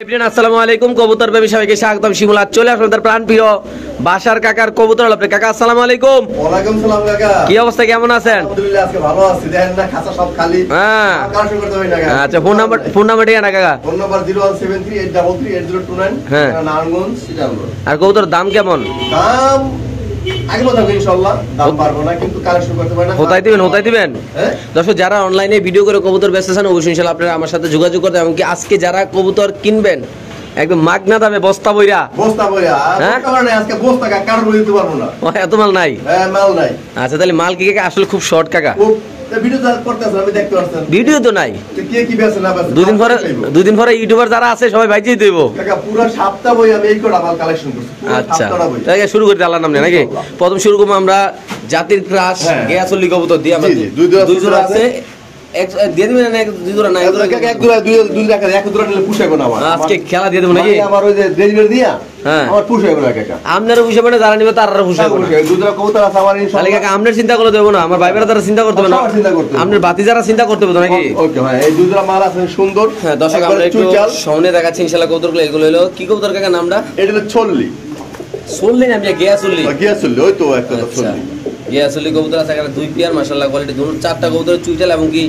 আসসালামু আলাইকুম কবুতর প্রেমী সবাইকে স্বাগতম। শিমুল আজ চলে আসলাম তার প্রাণপ্রিয় বাসার কাকার কবুতর আপনি। কাকা আসসালামু আলাইকুম। ওয়ালাইকুম সালাম কাকা। কি অবস্থা, কেমন আছেন? আলহামদুলিল্লাহ আজকে ভালো আছি। দেখেন না খাঁচা সব খালি। হ্যাঁ কালেকশন করতে হয় না কাকা। আচ্ছা ফোন নাম্বার ঠিকানা কাকা? ফোন নাম্বার 01738338029 হ্যাঁ নারায়ণগঞ্জ সিটাঙ্গর। আর কবুতর দাম কেমন? দাম আগে বলতাম ইনশাআল্লাহ, দাম পারবো না কিন্তু কালেকশন করতে পারি না। হোতাই দিবেন। দর্শক যারা অনলাইনে ভিডিও করে কবুতর বেচতেছেন অবশ্যই ইনশাআল্লাহ আপনারা আমার সাথে যোগাযোগ করতে, এমনকি আজকে যারা কবুতর কিনবেন একদম মাগনা দামে বস্তা বইরা হ্যাঁ আজকে বস্তা কাকার বলে দিতে পারবো না। এত মাল নাই? হ্যাঁ মাল নাই। আচ্ছা তাহলে মাল কি আসলে খুব শর্ট কাকা? ভিডিও করতেছেন আমি দেখতে পাচ্ছেন। ভিডিও তো নাই। কে কি বেচে না বেচে দুদিন পরে ইউটিউবার যারা আছে সবাই ভাইজিয়ে দেব। কাকা পুরো সপ্তাহ বই আমি এই কোটা মাল কালেকশন করছি। আচ্ছা তাহলে শুরু করতে আল্লাহর নাম নিয়ে নাকি? প্রথম শুরু করব আমরা জাতির ক্রাশ গিয়াসুল্লি কবুতর দিয়ে। আমরা দুই জোড়া আছে, এক দিয়ে দিবেন না? দুই জোড়া না, দুই রাখা এক জোড়া নিলে পুষাইবো না আমার। আজকে খেলা দিয়ে দেব নাকি? আমার ওই যে ডেলিভারি দিয়া হ্যাঁ আমার পুষাইবো না কাকা। আপনারা পুষাবে না, যারা নিবে তারা পুষাবে না। দুই জোড়া কবুতর আছে আমার ইনশাআল্লাহ। কাকা আপনার চিন্তা করে দেব না, আমার ভাইবেরা তারা চিন্তা করতে হবে না, আপনার বাতি যারা চিন্তা করতে হবে নাকি? ওকে ভাই এই দুই জোড়া মাল আছে সুন্দর। হ্যাঁ দর্শক আমরা একটু সামনে দেখাচ্ছি ইনশাআল্লাহ কবুতরগুলো। এগুলো হলো কি কবুতর কাকা নামটা? এটা হলো চল্লি। চল্লি না, আমি গিয়াসুল্লি। ওই তো একটা চল্লি গিয়াসুল্লি কবুতর আছে এখানে দুই পেয়ার মাশাআল্লাহ কোয়ালিটি দুটো চারটা কবুতর চুইটাল, এবং কি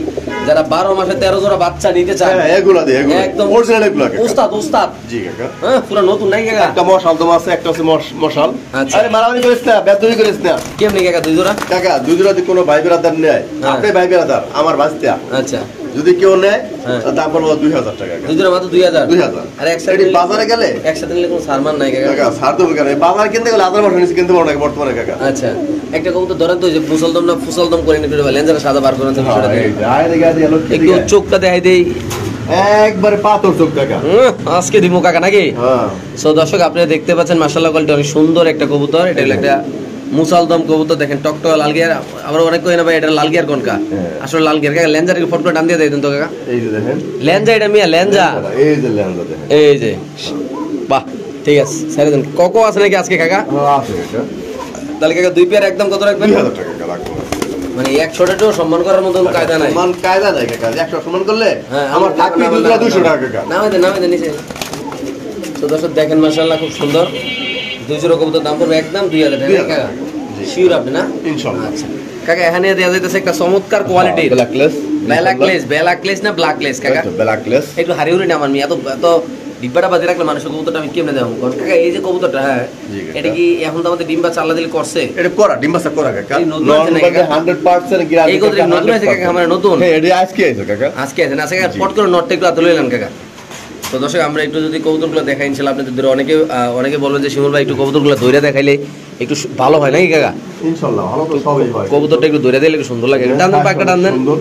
যারা 12 মাসে 13 জোড়া বাচ্চা নিতে চায় হ্যাঁ এগুলা দে এগুলা একদম অরিজিনাল এগুলা কাকা। উস্তাদ জি কাকা। হ্যাঁ পুরো নতুন নাই কাকা? একটা মশাল তো আছে, একটা আছে মশাল। আচ্ছা আরে মারামারি করিস না, বেদবি করিস না। কেমনে কাকা দুই জোড়া? কাকা দুই জোড়া যদি কোনো ভাই বেরাদার নেয়, আপনি ভাই বেরাদার আমার বাঁচতে আচ্ছা যদি কেউ নেয় দাম পড়বে 2000 টাকা। দুই জোড়া মাত্র 2000। আর একসাথে বাজারে গেলে একসাথে নিলে কোনো সারমান নাই কাকা? কাকা সার দেবো কেন? বাজার কিনতে গেলে 1000 মাস কিনতে পারবো না বর্তমানে কাকা। আচ্ছা একটা কবুতর ধরেন তো, যে ফুসলদম না ফুসলদম করে নিতে পারবেন, লেঞ্জারা সাদা বার করেন তো বিষয়টা একটু চোখটা দেখাই দেই। একবারে পাথর চোখ কাকা। আজকে দিমু কাকা নাকি? সো দর্শক আপনারা দেখতে পাচ্ছেন মাশাআল্লাহ কোয়ালিটি অনেক সুন্দর একটা কবুতর। এটা হলো একটা মুসালদম কবুতর, দেখেন টকটক লাল গিয়ার। আবার অনেক কই না ভাই এটা লাল গিয়ার কোনকা? আসলে লাল গিয়ার কাকা। লেঞ্জার ফটো করে টান দিয়ে দেন তো কাকা। এই যে দেখেন লেঞ্জা, এটা মিয়া লেঞ্জা। এই যে লেঞ্জা দেখেন, এই যে বাহ ঠিক আছে ছেড়ে দেন। কোকো আছে নাকি আজকে কাকা? আছে এটা। তাহলে কাকা দুই পেয়ার একদম কত রাখবেন? 2000 টাকা কাকা রাখবো। মানে 100টাও সম্মান করার মতো কোনো কায়দা নাই। সম্মান কায়দা নাই কাকা। 100 সম্মান করলে হ্যাঁ আমার থাকবে 200 টাকা কাকা। নামে দেন নিচে। তো দর্শক দেখেন মাশাআল্লাহ খুব সুন্দর দুই জোড়া কবুতর দাম পড়বে একদম 2000 টাকা কাকা। শিওর আপনি না? ইনশাআল্লাহ। আচ্ছা কাকা এখানে দেয়া যাইতেছে একটা চমৎকার কোয়ালিটি ব্ল্যাকলেস না ব্ল্যাকলেস কাকা? ব্ল্যাকলেস একটু হারিউরি না আমার মেয়ে এত ডিব্বাটা বাজে রাখলে মানুষের কবুতরটা আমি কেমনে দেবো কাকা? এই যে কবুতরটা হ্যাঁ এটা কি এখন তো আমাদের ডিম্বা চাল্লা দিলে করছে? এটা করা ডিম্বাসা করা কাকা। নতুন আছে নাকি? 100% গ্যারান্টি। এই কবুতর নতুন আছে কাকা? আমার নতুন। হ্যাঁ এটা আজকে আছে কাকা। আজকে আছে না? আজকে ফট করে নটটা একটু আতলে নিলাম কাকা। তো দর্শক আমরা একটু যদি কবুতরগুলো দেখাই ইনশাআল্লাহ আপনাদের অনেকে বলবেন যে শিমুল ভাই একটু কবুতরগুলো ধরে দেখাইলে একটু ভালো হয় নাকি কাকা? ইনশাআল্লাহ ভালো তো সবই হয়। কবুতরটা একটু ধরে দিলে একটু সুন্দর লাগে। টান দেন পাকটা টান দেন। সুন্দর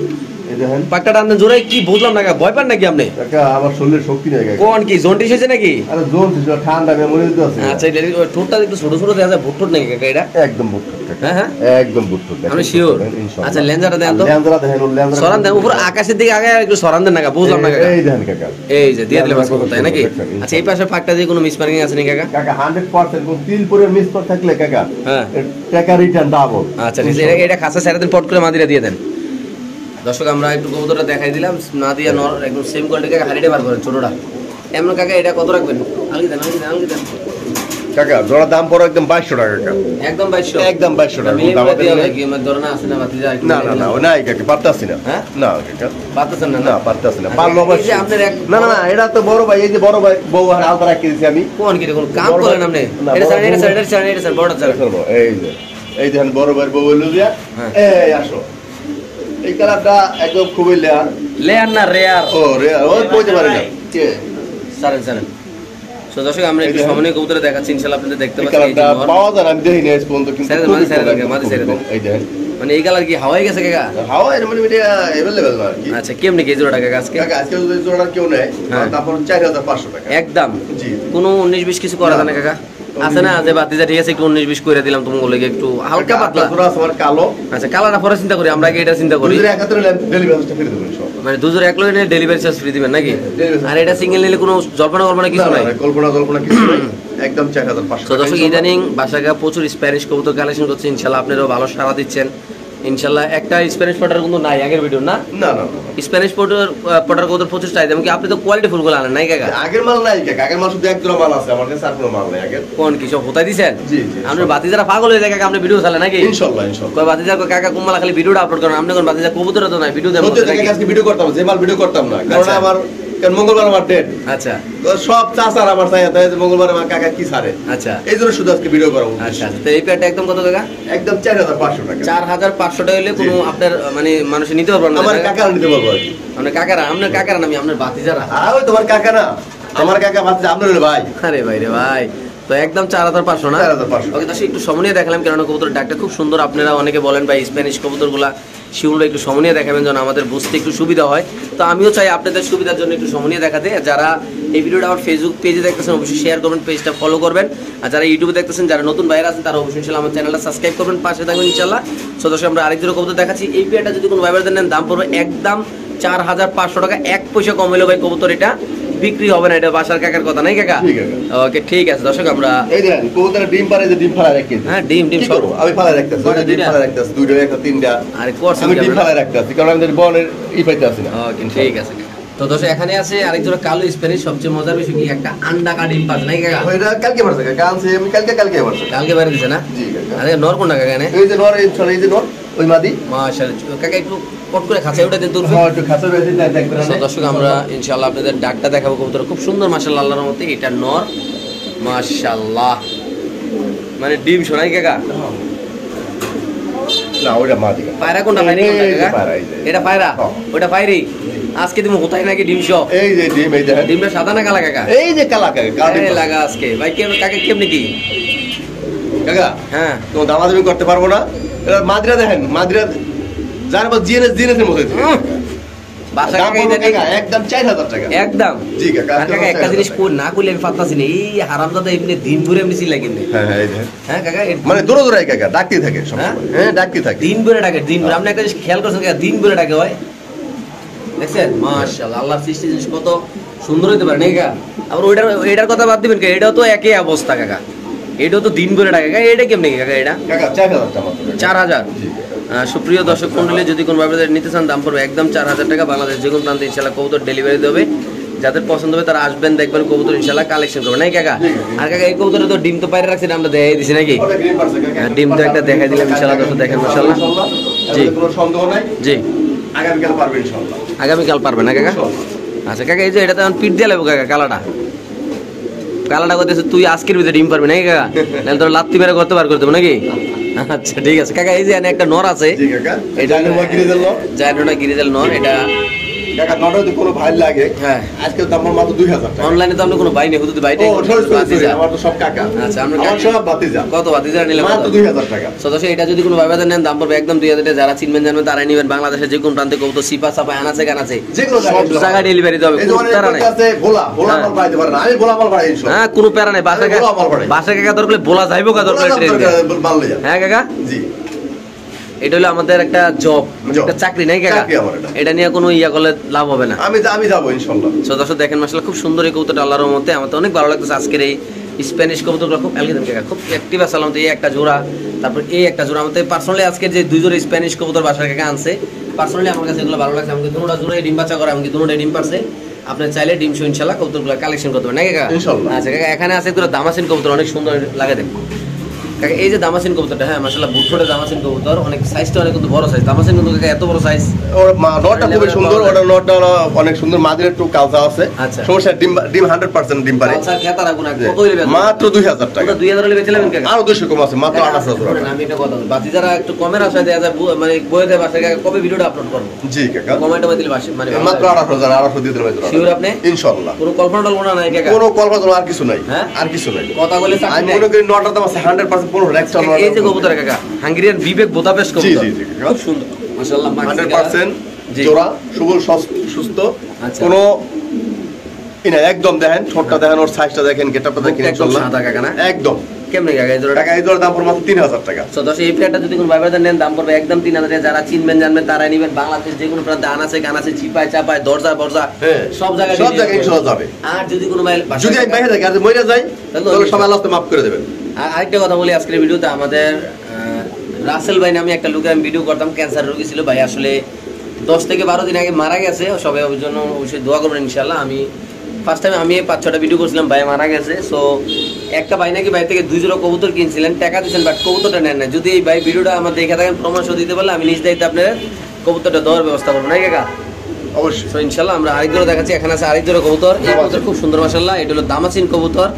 এই দেখেন পাকটা টান দেন জোরে। কি বুঝলাম না কাকা, ভয় পান নাকি আপনি? কাকা আমার শরীরে শক্তি নাই কাকা। কোন কি জন্ডিস হয়েছে নাকি? আরে জোন ছিল ঠান্ডা মেমোরি তো আছে। আচ্ছা এটা ঠোঁটটা একটু ছোট ছোট দেখা যায়, ভুট্টোট নাকি কাকা এটা? একদম বুট্টু কাকা। হ্যাঁ একদম বুট্টু দেখেন। আমি শিওর। ইনশাআল্লাহ। আচ্ছা লেঞ্জাটা দেন তো। লেঞ্জাটা দেখেন, লেঞ্জাটা সরান দেন উপর আকাশের দিকে আগে একটু সরান দেন না কাকা, বুঝলাম না কাকা। এই দেখেন কাকা। এই যে দিয়ে দিলে বাস কথা তাই নাকি? আচ্ছা এই পাশে ফাঁকটা দিয়ে কোনো মিসমার্কিং আছে নাকি কাকা? কাকা 100% কোন তিল পরে মিস করে থাকলে কাকা হ্যাঁ টাকা রিটার্ন ডাবল। আচ্ছা এটা খাসা ছেড়ে দেন, পট করে মাদিরা দিয়ে দেন। দর্শক আমরা একটু কবুতরটা দেখাই দিলাম না দিয়া নর একদম সেম কোয়ালিটি কাকা। হাড়িটা বার করেন ছোটটা এমন কাকা। এটা কত রাখবেন? আলগি দেন কাকা জোড়া দাম পড়ো একদম 2200 টাকা কাকা। একদম 2200? একদম 2200 টাকা। দাম দিয়ে হবে কি আমার ধরনা আছে না বাতি যায়? না নাই কাকা পারতাছি না। হ্যাঁ না কাকা পারতেছেন না? না পারতাছি না। পারলো এই যে আপনার এক না এটা তো বড় ভাই। এই যে বড় ভাই বউ আর আলতা রাখি দিয়েছি আমি। কোন কি কোন কাম করেন আপনি? এটা স্যার বড়টা স্যার। এই দেখেন বড় ভাই বউ হইলো দিয়া। এই আসো এই কালারটা একদম খুবই লেয়ার না রেয়ার? ও রেয়ার ওই কইতে পারে না কে সারেন। সো দর্শক আমরা একটু সামনে কবুতর দেখাচ্ছি ইনশাআল্লাহ আপনাদের দেখতে পাচ্ছেন। এই কালারটা পাওয়া যায় আমি দেখিনি আজ পর্যন্ত কিন্তু মাঝে ছেড়ে দেন। এই দেখেন মানে এই কালার কি হাওয়াই গেছে কাকা? হাওয়া এর মানে এটা अवेलेबल না আর কি। আচ্ছা কেমনে কেজি টাকা আজকে? কাকা আজকে যদি জোড়া কেউ নেয় তারপর 4500 টাকা একদম। জি কোনো 19-20 কিছু করা যায় না কাকা? আছে না যে বাতিজা ঠিক আছে একটু 19-20 করে দিলাম তুমি বলে একটু হালকা পাতলা জোড়া আছে আমার কালো। আচ্ছা কালারটা পরে চিন্তা করি, আমরা আগে এটা চিন্তা করি। দুজোড়া একত্রে ডেলিভারি চার্জ ফ্রি দেব ইনশাআল্লাহ। মানে দুজোড়া এক লগে নিলে ডেলিভারি চার্জ ফ্রি দিবেন নাকি? আর এটা সিঙ্গেল নিলে কোনো জল্পনা কিছু নাই? কল্পনা কিছু নাই, একদম 4500 তো দর্শক ইদানিং বাসাগা প্রচুর স্প্যানিশ কবুতর কালেকশন করছে ইনশাআল্লাহ। আপনারাও ভালো সাড়া দিচ্ছেন। ইনশাআল্লাহ একটা স্প্যানিশ পটার কিন্তু নাই আগের ভিডিও না না না না স্প্যানিশ পটার কত 25 টাকা যেমন কি আপনি তো কোয়ালিটি ফুল গুলো আনেন নাই কাকা আগের মাল নাই কাকা আগের মাল শুধু এক জোড়া মাল আছে আমার কাছে আর কোনো মাল নাই আগের কোন কি সব হতাই দিছেন জি জি আপনি বাতিজারা পাগল হয়ে যায় কাকা আপনি ভিডিও চালান নাকি ইনশাআল্লাহ ইনশাআল্লাহ কয় বাতিজা কাকা কুম্মালা খালি ভিডিওটা আপলোড করেন আপনি কোন বাতিজা কবুতর তো নাই ভিডিও দেন সত্যি কাকা আজকে ভিডিও করতাম যে মাল ভিডিও করতাম না কারণ আচ্ছা। আমার কারণ মঙ্গলবার আমার ডেট আচ্ছা তো সব চাচার আমার চাই তাই যে মঙ্গলবার আমার কাকা কি ছাড়ে আচ্ছা এই জন্য শুধু আজকে ভিডিও করা আচ্ছা তো এই প্যাডটা একদম কত টাকা একদম 4500 টাকা 4500 টাকা হলে কোনো আপনার মানে মানুষ নিতে পারবে না আমার কাকা নিতে পারবো আর কি আপনার কাকারা নামি আপনার বাতিজারা ওই তোমার কাকা না আমার কাকা ভাবছে আপনার হলো ভাই আরে ভাই রে ভাই তো একদম 4500 না 4500 ওকে দর্শক একটু সমনিয়ে দেখালাম কারণ কবুতর ডাকটা খুব সুন্দর আপনারা অনেকে বলেন ভাই স্প্যানিশ কবুতরগুলা শিউরটা একটু সমনিয়ে দেখাবেন যেন আমাদের বুঝতে একটু সুবিধা হয় তো আমিও চাই আপনাদের সুবিধার জন্য একটু সমনিয়ে দেখাতে যারা এই ভিডিওটা আমার ফেসবুক পেজে দেখতেছেন অবশ্যই শেয়ার করবেন পেজটা ফলো করবেন আর যারা ইউটিউবে দেখতেছেন যারা নতুন বাইরে আছেন তারা অবশ্যই ইনশাআল্লাহ আমার চ্যানেলটা সাবস্ক্রাইব করবেন পাশে থাকবেন ইনশাআল্লাহ সো দর্শক আমরা আরেক জোড়া কবুতর দেখাচ্ছি এই পেয়ারটা যদি কোনো ভাইবারদের নেন দাম পড়বে একদম 4500 টাকা এক পয়সা কম হলো ভাই কবুতর এটা বিক্রি হবে না এটা বাসার কাকার কথা নাই কাকা ঠিক আছে ওকে ঠিক আছে দর্শক আমরা এই দেখেন কবুতরের ডিম পারে যে ডিম ফালা রাখি হ্যাঁ ডিম কি সব করব আমি ফালা রাখতেছি কয়টা, ডিম দুইটা? ফালা রাখতেছি দুইটা একটা তিনটা আরে কোর্স আমি ডিম ফালা রাখতেছি কারণ আমি বনের পাইতে আসি না ওকে ঠিক আছে তো দর্শক এখানে আছে আরেকজন কালো স্প্যানিশ সবচেয়ে মজার বিষয় কি একটা আন্ডা কা ডিম পাস নাই কাকা ওইটা কালকে মারছে কাকা আনছে আমি কালকে মারছে কালকে বাইরে দিছে না জি কাকা আরে নর কোনটা কাকা এনে এই যে নর এই যে নর ওই মাদি মাশাআল্লাহ কাকা একটু কট করে খাঁচায় উঠে দেন তো হ্যাঁ একটু খাসা বেশি দেখবেন তো দর্শক আমরা ইনশাআল্লাহ আপনাদের ডাকটা দেখাবো কবুতর খুব সুন্দর মাশাআল্লাহ আল্লাহর রহমতে এটা নর মাশাআল্লাহ মানে ডিম শোনাই কাকা না ওইটা মাদি পায়রা কোনটা পায়রি কোনটা এই যে কাকা পায়রা, এই যে। এটা পায়রা হ্যাঁ। ওটা পায়রি আজকে তুমি কোথায় নাকি ডিম সহ এই যে ডিম এই দেখেন ডিমটা সাদা না কালা কাকা এই যে কালা কাকা কালা ডিম আরে লাগা আজকে ভাই কাকা কেমনে কি কাকা হ্যাঁ কোনো দামাদামি করতে পারবো না এটা মাদিরা দেখেন মাদিরা যার বা জিএনএস এর মতো বাসা দাম কাকা পড়বে এটা কাকা একদম 4000 টাকা একদম জি কাকা আর কাকা একটা জিনিস কোন না করলে আমি পারতাছি না এই হারামজাদা এমনি দিন ভরে এমনি চিল্লাই কিনে হ্যাঁ হ্যাঁ এই দেখেন হ্যাঁ কাকা মানে দৌড়ে দৌড়াই কাকা ডাকতেই থাকে সবসময় হ্যাঁ ডাকতেই থাকে দিন ভরে ডাকে দিন ভরে আপনি একটা জিনিস খেয়াল করছেন কাকা দিন ভরে ডাকে হয় দেখছেন মাশাআল্লাহ আল্লাহর সৃষ্টি জিনিস কত সুন্দর হতে পারে না কাকা আবার ওইটার কথা বাদ দিবেন কাকা এটাও তো একই অবস্থা কাকা এটাও তো দিন ভরে ডাকে কাকা এটা কেমনে কাকা এটা কাকা 4000 টাকা মাত্র 4000 জি সুপ্রিয় দর্শক মন্ডলী যদি কোনো ভাবে নিতে চান দাম পড়বে একদম 4000 টাকা বাংলাদেশ যে কোনো প্রান্তে ইনশাআল্লাহ কবুতর ডেলিভারি দেবে যাদের পছন্দ হবে তারা আসবেন দেখবেন কবুতর ইনশাআল্লাহ কালেকশন করবেন নাই কাকা আর কাকা এই কবুতরে তো ডিম তো পাইরে রাখছেন আমরা দেখাই দিছি নাকি ওটা গ্রিন পারছে কাকা ডিম তো একটা দেখাই দিলাম ইনশাআল্লাহ দর্শক দেখেন মাশাআল্লাহ জি। জি কোনো সন্দেহ নাই জি আগামী কাল পারবে ইনশাআল্লাহ আগামীকাল পারবেন না কাকা আচ্ছা কাকা এই যে এটা তো এখন পিট দিয়ে লাগবো কাকা কালাটা করতেছে তুই আজকের ভিতরে ডিম পারবি নাকি কাকা নাহলে তোর লাত্তি মেরে করতে পার করে দেবো নাকি আচ্ছা ঠিক আছে কাকা এই যে এখানে একটা নর আছে জি কাকা এটা এটা হলো গ্রিজেল নর জায়নোটা গিরিজাল নর এটা কাকা নরটা যদি কোনো ভাই লাগে হ্যাঁ আজকে দাম মাত্র 2000 টাকা অনলাইনে তো আপনি কোনো ভাই নেই শুধু ভাইটাই ও সরি আমার তো সব কাকা আচ্ছা আমরা আমার সব বাতিজা কত বাতিজা নিলে মাত্র 2000 টাকা সদস্য এটা যদি কোনো ভাইবাদের নেন দাম পড়বে একদম 2000 টাকা যারা চিনবেন জানবেন তারাই নেবেন বাংলাদেশের যে কোন প্রান্তে কবুতর সিপা সাপা আনাছে গানাছে যেগুলো সব জায়গায় ডেলিভারি দেবে এই কোনো ধরনের প্যারা নাই আছে ভোলা হ্যাঁ। মাল পাইতে পারে না আমি ভোলা মাল পাই ইনশাআল্লাহ হ্যাঁ কোনো প্যারা নাই আমি ভোলা মাল পাই। বাসা কাকা দরকার বলা যাইবো কা দরকার ট্রেন মাল লইয়া হ্যাঁ কাকা জি এটা হলো আমাদের একটা জব Job। একটা চাকরি নাই কাকা চাকরি আমার এটা। এটা নিয়ে কোনো ইয়া করলে লাভ হবে না আমি যাব ইনশাআল্লাহ সদস্য দেখেন মাশাআল্লাহ খুব সুন্দর এই কবুতরটা আল্লাহর রহমতে আমার তো অনেক ভালো লাগতেছে আজকের এই স্প্যানিশ কবুতরগুলো খুব অ্যালগেদেন কাকা খুব অ্যাক্টিভ আসলাম তো এই একটা জোড়া তারপর এই একটা জোড়া আমাদের পার্সোনালি আজকের যে দুই জোড়া স্প্যানিশ কবুতর বাসার কাকা আনছে পার্সোনালি আমার কাছে এগুলো ভালো লাগছে আমাকে দুটোটা জোড়াই ডিম বাচ্চা করে আমাকে দুটোটাই ডিম পারছে আপনি চাইলে ডিম শো ইনশাআল্লাহ কবুতরগুলো কালেকশন করতে পারেন না কাকা ইনশাআল্লাহ। আচ্ছা কাকা এখানে আছে একটু দামাসিন কবুতর অনেক সুন্দর লাগে দেন কাকা এই যে দামাসিন কবুতরটা হ্যাঁ মাশাআল্লাহ বুটফুটে দামাসিন কবুতর অনেক সাইজটা অনেক কিন্তু বড় সাইজ দামাসিন কিন্তু কাকা এত বড় সাইজ ওর নটটা খুবই সুন্দর ওটা নটটা অনেক সুন্দর মাদির একটু কালচা আছে আচ্ছা। সমস্যা ডিম 100% ডিম পারে আচ্ছা খেতা রাখুন কত হইলে বেচবেন? মাত্র 2000 টাকা ওটা 2000 হলে বেচে নেবেন কাকা আরো 200 কম আছে মাত্র 1800 টাকা আমি একটা কথা বলি বাতি যারা একটু কমের আশায় দেয়া যায় মানে বইয়ে দেয় বাসায় কাকা কবে ভিডিওটা আপলোড করবো জি কাকা কমেন্ট দিলে বাসে মানে মাত্র 1800 দিয়ে দিলাম শিওর আপনি ইনশাআল্লাহ কোনো কল্পনা টল্পনা নাই কাকা কোনো কল্পনা আর কিছু নাই হ্যাঁ? আর কিছু নাই কথা বলে আমি মনে করি নটটার দাম আছে 100% পুরো রেক্সটা এই যে কবুতর কাকা হাঙ্গেরিয়ান বিবেক বোদাপেস্ট কবুতর জি, জি, কাকা। খুব সুন্দর মাশাআল্লাহ 100% জি। জোড়া সবল সুস্থ আচ্ছা। কোনো ইনা একদম দেখেন ছোটটা দেখেন ওর সাইজটা দেখেন গেটআপটা দেখেন একদম ইনশাআল্লাহ সাদা কাকা না একদম কেমনে কাকা এই জোড়াটা টাকা এই জোড়ার দাম পড়বে মাত্র 3000 টাকা তো দশ এই প্লেটটা যদি কোনো ভাইবাদের নেন দাম পড়বে একদম 3000 টাকা যারা চিনবেন জানবেন তারাই নেবেন বাংলাদেশ যে কোনো প্রান্তে আনাছে কানাছে চিপায় চাপায় দরজা বরজা হ্যাঁ সব জায়গায় সব জায়গায় ইনশাআল্লাহ যাবে আর যদি কোনো ভাই যদি আমি বাইরে থাকি আর মইরা যাই তাহলে তাহলে সবাই আল্লাহ মাফ করে দেবেন আর আরেকটা কথা বলি আজকের ভিডিওতে আমাদের রাসেল ভাই নামে একটা লোকের আমি ভিডিও করতাম, ক্যান্সার রোগী ছিল ভাই, আসলে 10 থেকে 12 দিন আগে মারা গেছে। সবাই ওর জন্য অবশ্যই দোয়া করবেন ইনশাল্লাহ। আমি ফার্স্ট টাইম আমি 5-6টা ভিডিও করছিলাম, ভাই মারা গেছে। সো একটা ভাই নাকি ভাই থেকে 2 জোড়া কবুতর কিনছিলেন, টাকা দিয়েছেন বাট কবুতরটা নেন না। যদি এই ভাই ভিডিওটা আমার দেখে থাকেন, পরামর্শ দিতে পারলে আমি নিজ দায়িত্বে আপনার কবুতরটা দেওয়ার ব্যবস্থা করবো, না কাকা? অবশ্যই। তো ইনশাল্লাহ আমরা আরেক জোড়া দেখাচ্ছি। এখানে আছে আরেক জোড়া কবুতর। এই কবুতর খুব সুন্দর মাশাআল্লাহ। এটা হলো দামাসিন কবুতর,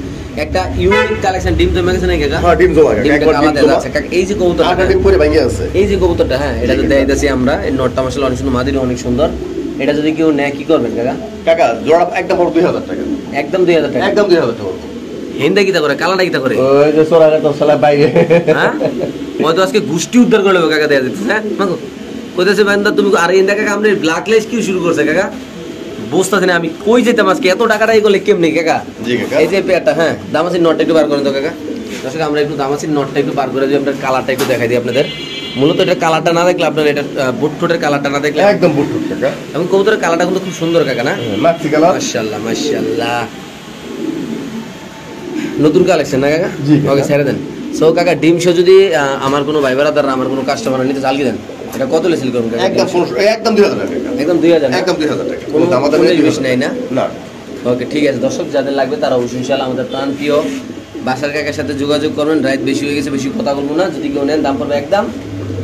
একটা ইউনিক কালেকশন। ডিম তো ম্যাগেছে নাকি কাকা? হ্যাঁ, ডিম জমা কাকা, ডিমটা একবার ডিম আলাদা জমা আছে কাকা। এই যে কবুতরটা, আটা ডিম পরে ভাঙিয়ে আছে। এই যে কবুতরটা, হ্যাঁ এটা তো দেখাইতেছি আমরা। এই নটটা মাশাআল্লাহ অনেক সুন্দর, মাদিটা অনেক সুন্দর। এটা যদি কেউ নেয় কি করবেন কাকা? কাকা জোড়া একদম 2000 টাকা। একদম 2000 টাকা। একদম 2000 টাকা। হিন্দা কিতা করে, কালাটা কিতা করে? ওই যে সোরাটা তো সালা বাইরে। হ্যাঁ হয়তো আজকে গোষ্ঠী উদ্ধার করে নেবো কাকা, দেয়া দিচ্ছে। হ্যাঁ মাগো কইতেছে বান্দা তুমি আর ইন্দা কাকা আমরা ব্ল্যাক লিস্ট কি শুরু করছে কাকা? বুঝতেছি না আমি কই যেতাম আজকে, এত টাকাটা এগুলো কেমনি কাকা? জি কাকা। এই যে পেয়ারটা, হ্যাঁ দামাসির নটটা একটু বার করেন তো কাকা। দর্শক আমরা একটু দামাসির নটটা একটু বার করে দিই, আপনার কালারটা একটু দেখাই দিই আপনাদের। মূলত এটা কালারটা না দেখলে আপনার এটা বুট ঠোঁটের কালারটা না দেখলে একদম বুটুট কাকা। এবং কবুতরের কালারটা কিন্তু খুব সুন্দর কাকা, না? মাক্সি কালার। মাশাআল্লাহ মাশাআল্লাহ, নতুন কালেকশন না কাকা? জি কাকা। ওকে ছেড়ে দেন। সো কাকা ডিম শো যদি আমার কোনো ভাই ব্রাদার, আমার কোনো কাস্টমার নিতে চালকি দেন, এটা কত লেসিল করুন কাকা? একদম 1500, একদম 2000 টাকা কাকা। একদম 2000 না? একদম 2000 টাকা। কোনো দামাদামি কোনো জিনিস নাই না? না। ওকে ঠিক আছে। দর্শক যাদের লাগবে তারা অবশ্যই ইনশাআল্লাহ আমাদের প্রাণপ্রিয় বাসার কাকার সাথে যোগাযোগ করবেন। রাত বেশি হয়ে গেছে, বেশি কথা বলবো না। যদি কেউ নেন দাম পড়বে একদম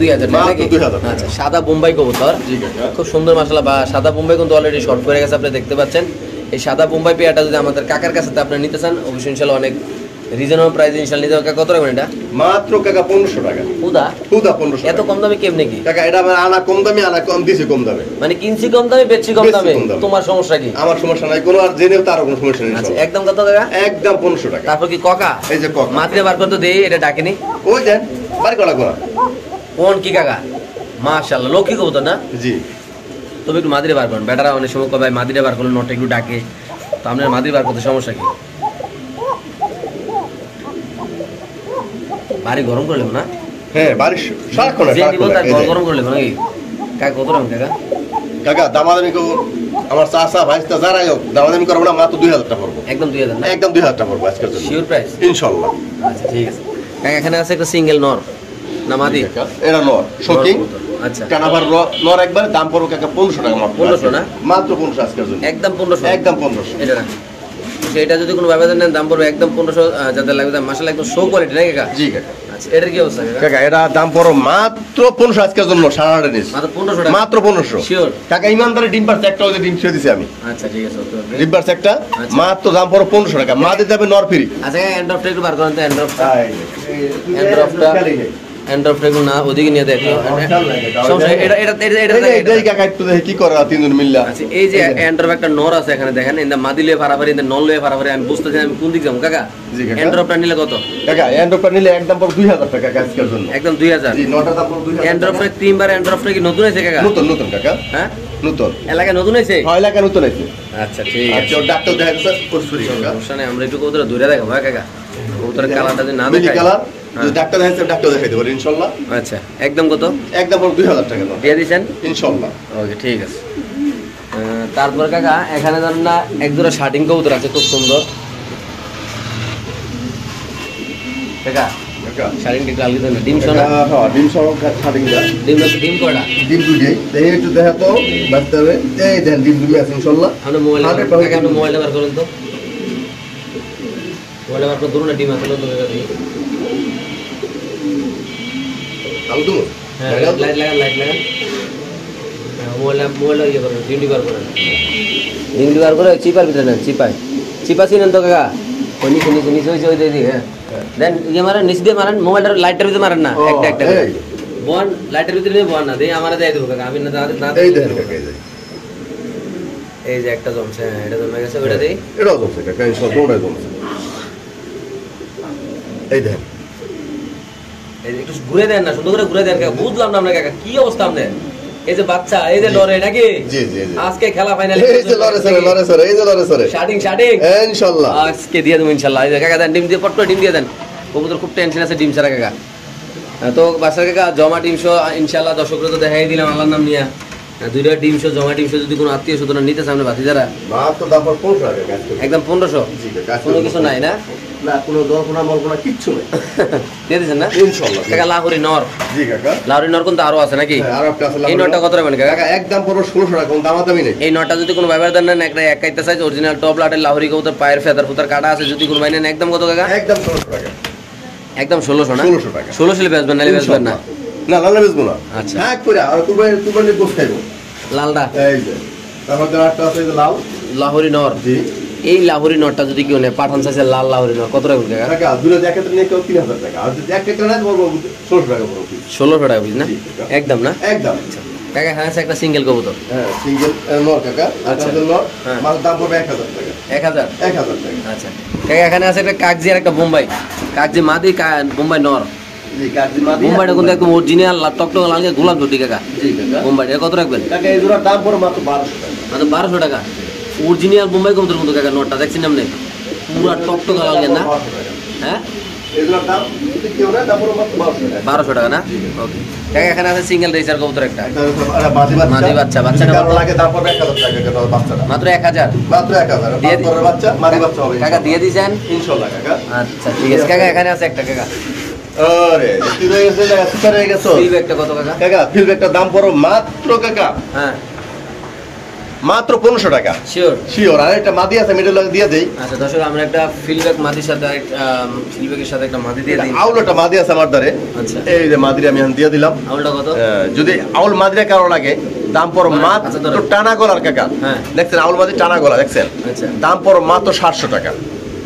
2000 টাকা নাকি? 2000 টাকা। আচ্ছা, সাদা বোম্বাই কবুতর, জি কাকা। খুব সুন্দর মাশাআল্লাহ। বা সাদা বোম্বাই কিন্তু অলরেডি শর্ট করে গেছে, আপনি দেখতে পাচ্ছেন। এই সাদা বোম্বাই পেয়ারটা যদি আমাদের কাকার কাছে আপনি নিতে চান, অবশ্যই ইনশাআল্লাহ অনেক রিজনেবল প্রাইসে ইনশাআল্লাহ নিতে হবে। কাকা কত রাখবেন এটা? মাত্র কাকা 1500 টাকা। উদা খুদা 1500 এত টাকা। কম দামে কেমনে কি কাকা এটা আমার আনা কম দামে, আনা কম দিছি কম দামে। মানে কিনছি কম দামে, বেচছি কম বেচছি দামে, কম দামে। তোমার সমস্যা কি? আমার সমস্যা নাই কোনো, আর জেনেও তারও কোনো সমস্যা নেই। আচ্ছা ইনশাআল্লাহ। একদম কত টাকা? একদম 1500 টাকা। তারপর কি ককা এই যে কক মাত্রে বার করতে দেই, এটা ডাকেনি ওই দেন বাড়ি করা করা। কোন কি কাকা? মাশাআল্লাহ লক্ষ্মী কবুতর না? জি। তবে একটু মাদিরে বার করেন। বেটারা অনেক সময় কয় ভাই মাদিরে বার করলে নটটা একটু ডাকে, তো আপনার মাদিরে বার করতে সমস্যা কি? বাড়ি গরম করে নেবো না? হ্যাঁ বাড়ি সারাক্ষণ যে নিবো তার গরম করে নেবো নাকি? কাকা কত রকম কাকা? কাকা দামাদামি করবো, আমার চাচা ভাইস্তা যারাই হোক দামাদামি করবো না, মাত্র 2000 টাকা পড়বো। একদম 2000 না? একদম 2000 টাকা পড়বো আজকের জন্য। Sure price? ইনশাআল্লাহ। আচ্ছা ঠিক আছে কাকা। এখানে আছে একটা সিঙ্গেল নর না মাদি? এটা নর শোকিং। আচ্ছা কানাবার নর একবার দাম পড়বো কাকা 1500 টাকা মাত্র। 1500 না? মাত্র 1500 আজকের জন্য। একদম 1500? একদম 1500। এটা না, সেটা যদি কোনো ব্যবধান নেন দাম পড়বে একদম 1500। যাদের লাগবে মাশাআল্লাহ একদম শো কোয়ালিটি নাকি কাকা? জি কাকা। আচ্ছা এটার কি অবস্থা কাকা? কাকা এটা দাম পড়ো মাত্র 1500 আজকের জন্য, সারা নিস মাত্র 1500 টাকা? মাত্র 1500। শিওর? কাকা ইমানদারে ডিম পারছে একটা, ওই যে ডিম ছেড়ে দিছি আমি। আচ্ছা ঠিক আছে ওকে ওকে। ডিম পারছে একটা, আচ্ছা। মাত্র দাম পড়ো 1500 টাকা। মা দিতে যাবে নর ফ্রি। আচ্ছা এন্ড্রফটা একটু বার করেন তো। এন্ড্রফটা এন্ড্রফটা একটু না ওদিকে নিয়ে দেখো। সমস্যা এটা এটা এটা এটা এই কাকা একটু দেখি কি করে তিনজন মিললা। আচ্ছা এই যে এন্ড্রফ একটা নর আছে এখানে দেখেন, ইন্দা মাদিলে ফারাফারি, ইন্দা নল লয়ে ফারাফারি। আমি বুঝতেছি আমি কোন দিক যাবো কাকা? জি কাকা। এন্ড্রফটা নিলে কত? কাকা এন্ড্রপটা নিলে একদম পড়ো 2000 টাকা আজকের জন্য। একদম 2000? জি নটার দাম পড়ো 2000। এন্ড্রফটা ক্রিম বার এন্ড্রফটা কি নতুন আছে কাকা? নতুন নতুন কাকা। হ্যাঁ নতুন এলাকায় নতুন আছে? হয় এলাকা নতুন আছে। আচ্ছা ঠিক আছে। আচ্ছা ওর ডাক্তার দেখা গেছে কসুরি কাকা। সমস্যা নেই, আমরা একটু কবুতর দূরে দেখাবো। হ্যাঁ কাকা কবুতরের কালারটা যদি না মিলি দেখাই। কালার হ্যাঁ। যদি ডাক্তার দেখাইছে ডাক্তার দেখাইতে পারি ইনশাআল্লাহ। আচ্ছা একদম কত? একদম পড়ো 2000 টাকা দাম দিয়ে দিচ্ছেন? ইনশাআল্লাহ। ওকে ঠিক আছে। তারপর কাকা এখানে জানেন না এক জোড়া শার্টিং কবুতর আছে খুব সুন্দর কাকা। কাকা শার্টিংটা একটু আলগি দেন না, ডিম শোনা? হ্যাঁ ডিম সহ খাটিং দা। ডিম কয়টা? ডিম দুইটাই এই একটু দেখা তো বাচ্চারে এই দেন ডিম দুই আছে ইনশাআল্লাহ। আমরা মোবাইল হাতে পাবে কাকা আমরা মোবাইল বার করেন তো। মোবাইল বার করে ধরুন না, ডিম আছে তো কাকা দেখি। আলু দুমো হ্যাঁ লাইট লাগান। হ্যাঁ মোবাইল ইয়ে করেন, ডিমটি বার করেন। ডিমটি বার করে চিপার ভিতরে নেন, চিপা চিনেন তো কাকা? ওই নিচে হয়েছে ওই দিকে। হ্যাঁ দেন ইয়ে মারেন, নিচ দিয়ে মারেন, মোবাইলটার লাইটের ভিতরে মারেন না, একটা একটা করে। বন লাইটের ভিতরে নিয়ে বন না দিয়ে আমার দেয় দেবো কাকা, আমি না না এই দেন কাকা এই যে এই যে একটা জমছে, হ্যাঁ এটা জমে গেছে, ওইটা দেই। এটাও জমছে কাকা ইনশাআল্লাহ ওটাই জমছে। এই দেন এই যে একটু ঘুরে দেন না, সুন্দর করে ঘুরে দেন কাকা। বুঝলাম না আপনার কাকা কি অবস্থা আপনার। এই যে বাচ্চা এই যে লড়ে নাকি? জি জি জি আজকে খেলা ফাইনাল। এই যে লড়ে সরে এই যে লড়ে সরে শার্টিং ইনশাআল্লাহ আজকে দিয়ে দেবো ইনশাআল্লাহ। এই যে কাকা দেন ডিম দিয়ে পট করে ডিম দিয়ে দেন। কবুতর খুব টেনশন আছে ডিম ছাড়া কাকা। তো বাসার কাকা জমা ডিম শো ইনশাআল্লাহ দর্শকরা তো দেখাই দিলাম আল্লাহর নাম নিয়ে। দুইটা ডিম শো জমা ডিম শো যদি কোনো আত্মীয় স্বজন নিতে সামনে বাতি যারা মাত্র দাম পড়ো 1500 টাকা একদম 1500? জি কাকা কোনো কিছু নাই না? না কোনো দর্পণা মল্পনা কিচ্ছু নেই। দিয়ে দিচ্ছেন না ইনশাআল্লাহ কাকা লাহোরি নর জি কাকা লাহোরি নর কিন্তু আরো আছে নাকি আর একটা আছে এই নরটা কত রাখবেন কাকা কাকা একদম পুরো 1600 টাকা, কোনো দামাদামি নেই। এই নটা যদি কোনো ভাইবার দেন না একটা একাইতে চাই অরিজিনাল টপ লাটের লাহোরি কবুতর পায়ের ফেদার ফুতার কাটা আছে যদি কোনো ভাই নেন একদম কত কাকা একদম 1600 টাকা একদম 1600 না 1600 টাকা 1600 বেচবেন নালে বেচবেন না না লাল বেচবো না আচ্ছা হ্যাঁ করে আর কুরবানির গোশত খাইবো লালটা এই যে তারপর একটা আছে যে লাল লাহোরি নর জি এই লাহোরি নরটা যদি কেউ নেয় পাঠান সাইজের লাল লাহোরি নর কত রাখবেন কাকা টাকা দুটো জ্যাকেট নিয়ে কেউ 3000 টাকা আর যদি এক টাকা নেয় বলবো 1600 টাকা পড়বে 1600 টাকা বুঝ না জি, কাকা। একদম না একদম কাকা এখানে আছে একটা সিঙ্গেল কবুতর হ্যাঁ সিঙ্গেল নর কাকা আচ্ছা। আচ্ছা নর হ্যাঁ। মাল দাম পড়বে 1000 টাকা 1000 1000 টাকা আচ্ছা কাকা এখানে আছে একটা কাকজি আর একটা বোম্বাই কাকজি মাদি বোম্বাই নর জি কাজি মাদি বোম্বাইটা কিন্তু একদম অরিজিনাল টকটক লাল গোলাপ ঝুটি কাকা জি কাকা বোম্বাইটা কত রাখবেন টাকা এই জোড়ার দাম পড়বে মাত্র 1200 টাকা মাত্র 1200 টাকা অরিজিনাল বোম্বাই কবুতর কিন্তু কাকা নটটা দেখছেন আপনি পুরা টকটক লাল না হ্যাঁ এই জোড়ার দাম যদি কেউ নেয় দাম পড়বে মাত্র 1200 টাকা 1200 টাকা না ওকে কাকা এখানে আছে সিঙ্গেল রেসার কবুতর একটা একটা মাদি মাদি বাচ্চা, বাচ্চাটা কারো কত? লাগে দাম পড়বে 1000 টাকা কাকা বাচ্চাটা মাত্র 1000 মাত্র 1000 দিয়ে পাঁচ পরের বাচ্চা মাদি বাচ্চা হবে কাকা দিয়ে দিয়েছেন ইনশাআল্লাহ কাকা আচ্ছা ঠিক আছে কাকা এখানে আছে একটা কাকা আরে তুই হয়ে গেছে জায়গা সুপার হয়ে গেছো ফিল একটা কত কাকা কাকা ফিল্ড একটা দাম পড়ো মাত্র কাকা হ্যাঁ মাত্র 1500 টাকা শিওর শিওর আর একটা মাদি আছে মিডল লাগে দিয়ে দেই আচ্ছা দর্শক আমরা একটা ফিলব্যাক মাদির সাথে ফিলব্যাকের সাথে একটা মাদি দিয়ে দিই আউল একটা মাদি আছে আমার দ্বারে আচ্ছা এই যে মাদিরে আমি এখন দিয়ে দিলাম আউলটা কত যদি আউল মাদিরে কারো লাগে দাম পড়ো আচ্ছা, মাত্র ধরো। টানা গলার কাকা হ্যাঁ। দেখছেন আউল মাদি টানা গলা দেখছেন আচ্ছা দাম পড়ো মাত্র 700 টাকা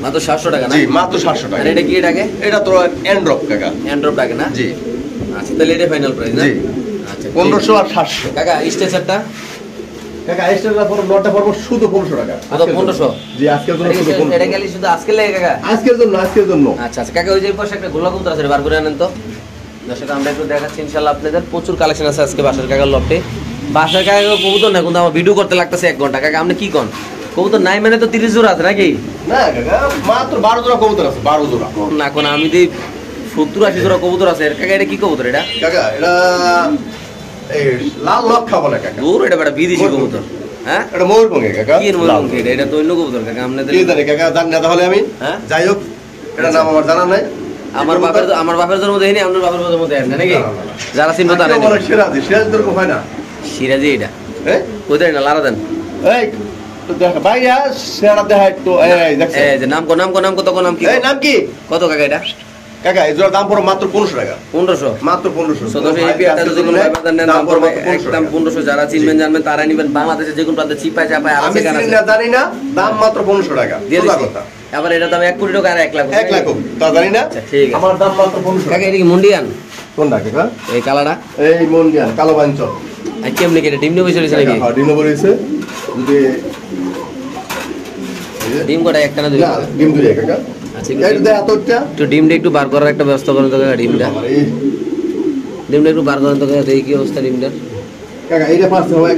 মাত্র 700 টাকা না জি মাত্র 700 টাকা আর এটা কি এটাকে এটা তো এন্ড্রপ কাকা অ্যান্ড্রপ টাকা না জি আচ্ছা তাহলে এটা ফাইনাল প্রাইস না জি আচ্ছা 1500 আর 700 কাকা স্টেশনটা কাকা এক্সট্রা পড়ো নটা পড়বো শুধু 1500 টাকা কত 1500 জি আজকের জন্য শুধু এটা 1500 গেলি শুধু আজকে লাগে কাকা আজকের জন্য আচ্ছা আচ্ছা কাকা ওই যে পাশে একটা গোলা কবুতর আছে বার করে আনেন তো দর্শক আমরা একটু দেখাচ্ছি ইনশাআল্লাহ আপনাদের প্রচুর কালেকশন আছে আজকে বাসার কাকার লফটে বাসার কাকা কবুতর না কিন্তু আমার ভিডিও করতে লাগতেছে 1 ঘন্টা কাকা আপনি কি কোন কবুতর নাই মানে তো 30 জোড়া আছে নাকি না কাকা মাত্র 12 জোড়া কবুতর আছে 12 জোড়া না কোন আমি দিই 70-80 জোড়া কবুতর আছে কাকা এটা কি কবুতর এটা কাকা এটা এই লাল লক্ষা বলে কাকা দূর এটা বড় বিদেশি কবুতর হ্যাঁ এটা ময়ূরপঙ্খী কাকা কি এর মধ্যে এটা এটা তো অন্য কবুতর কাকা আপনাদের কি জানি কাকা জানি না তাহলে আমি হ্যাঁ যাই হোক এটা নাম আমার জানা নাই আমার বাপের জন্ম দেখিনি আপনার বাপের জন্ম দেয় না নাকি না, না, না। যারা চিনবো তারা আজকে বলে সিরাজি সিরাজ তোর হয় না সিরাজি এটা হ্যাঁ কোথায় না লারা দেন এই তো দেখ ভাইয়া সেরা দেখা একটু এই দেখছেন এই যে নাম কত নাম কি এই নাম কি কত কাকা এটা কাকা এই জোড়া দাম পড়ো মাত্র 1500 টাকা 1500 মাত্র 1500 সদস্য এই পেয়ারটা যদি কোনো ব্যাপার নেন দাম পড়বে একদম 1500 1500 যারা চিনবেন জানবেন তারা নিবেন বাংলাদেশে যে কোন প্রান্তে চিপায় চাপায় আর আমি সেখানে চিনি না জানি না দাম মাত্র 1500 টাকা দিয়ে সোজা দিচ্ছি কথা আবার এটা দাম 1 কোটি টাকা আর 1 লাখ 1 লাখ তা জানি না আচ্ছা, ঠিক আছে। আমার দাম মাত্র 1500 কাকা টাকা এটা কি মুন্ডিয়ান কোনটা কাকা এই কালারটা এই মন্ডিয়ান কালো বাঞ্চল আর কেমনে কি এটা ডিম নিয়ে বসে রয়েছে নাকি ডিম বলেছে যদি ডিম কটা একটা না দুই না ডিম দুই কাকা আচ্ছা এই দে এতটা একটু ডিমটা একটু বার করার একটা ব্যবস্থা করেন তো কাকা ডিমটা আমার এই ডিমটা একটু বার করেন তো কাকা দেখি কি অবস্থা ডিমটার কাকা এইটা পারছে হবে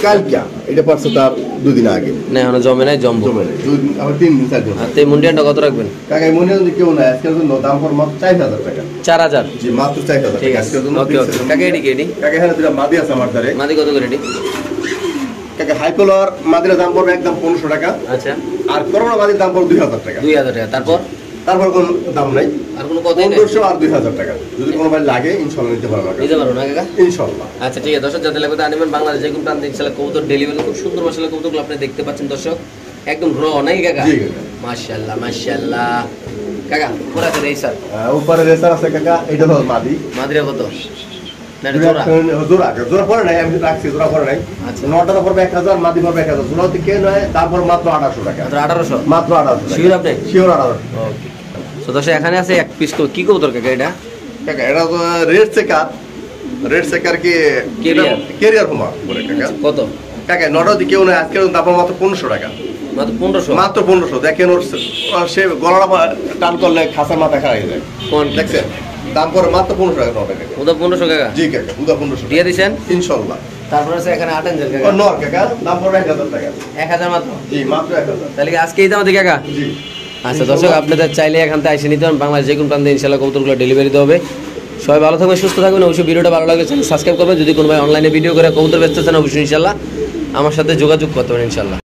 কালকে এটা পারছে তার দুদিন আগে না এখন জমে নাই জমবো জমে নেই দুদিন আবার 3 দিন 4 দিন আর তো এই মুন্ডিয়ানটা কত রাখবেন কাকা এই মনে যদি কেউ না আজকের জন্য দাম পড় মাত্র 4000 টাকা 4000 জি মাত্র 4000 ঠিক টাকা আছে আজকের জন্য ওকে ওকে কাকা এডি কি এডি কাকা এখানে দুটা মাদি আছে আমার দ্বারে মাদি কত করে এডি কাকা হাই কলার মাদির দাম পড়বে একদম 1500 টাকা আচ্ছা আর করোনা মাদির দাম পড়বে 2000 টাকা 2000 টাকা তারপর তারপর কোন দাম নাই আর কোনো কথাই নেই 1500 আর 2000 টাকা যদি কোনো ভাই লাগে ইনশাআল্লাহ নিতে পারবে নিতে পারবো না কাকা ইনশাআল্লাহ আচ্ছা ঠিক আছে দর্শক যাদের লাগবে আনবেন বাংলাদেশ যে কোন প্রান্তে ইনশাআল্লাহ কবুতর ডেলিভারি খুব সুন্দর মাশাআল্লাহ কবুতরগুলো আপনি দেখতে পাচ্ছেন দর্শক একদম র নাই কাকা জি কাকা মাশাআল্লাহ মাশাআল্লাহ কাকা পুরা করে এই স্যার উপরে রেসার আছে কাকা এটা হলো মাদি মাদিরা কত না এটা জোড়া জোড়া পড়ে নাই আমি রাখছি জোড়া পড়ে নাই আচ্ছা নটা পড়বে 1000 মাদি পড়বে 1000 জোড়া থেকে নয় তারপর মাত্র 1800 টাকা মাত্র 1800 মাত্র 1800 শিওর আপনি শিওর 1800 ওকে তো দর্শক এখানে আছে এক পিস কি কবুতর কাকা এটা কাকা এটা তো রেড সেকার কি Carrier। ক্যারিয়ার হোমা বলে কাকা কত কাকা নটা দিকে কেউ নয় আজকে তারপর মাত্র 1500 টাকা মাত্র 1500 মাত্র 1500 দেখেন ওর সে গলাটা টান করলে খাসার মাথা খারাপ হয়ে যায় কোন দেখছেন দাম পরে মাত্র 1500 টাকা নটা কাকা ওটা 1500 কাকা জি কাকা উদা 1500 দিয়ে দিছেন ইনশাআল্লাহ তারপর আছে এখানে 8 ইঞ্চের ও কাকা নর কাকা দাম পড়বে 1000 টাকা 1000 মাত্র জি মাত্র 1000 তাহলে কি আজকে এই দাম দিকে কাকা জি আচ্ছা দর্শক আপনাদের চাইলে এখান থেকে এসে নিতে পারেন বাংলাদেশ যে কোন প্রান্তে ইনশাআল্লাহ কবুতরগুলো ডেলিভারি দেওয়া হবে সবাই ভালো থাকবেন সুস্থ থাকবেন অবশ্যই ভিডিওটা ভালো লাগলে চ্যানেল সাবস্ক্রাইব করবেন যদি কোনো ভাই অনলাইনে ভিডিও করে কবুতর বেচতে চান অবশ্যই ইনশাআল্লাহ আমার সাথে যোগাযোগ করতে পারেন ইনশাআল্লাহ।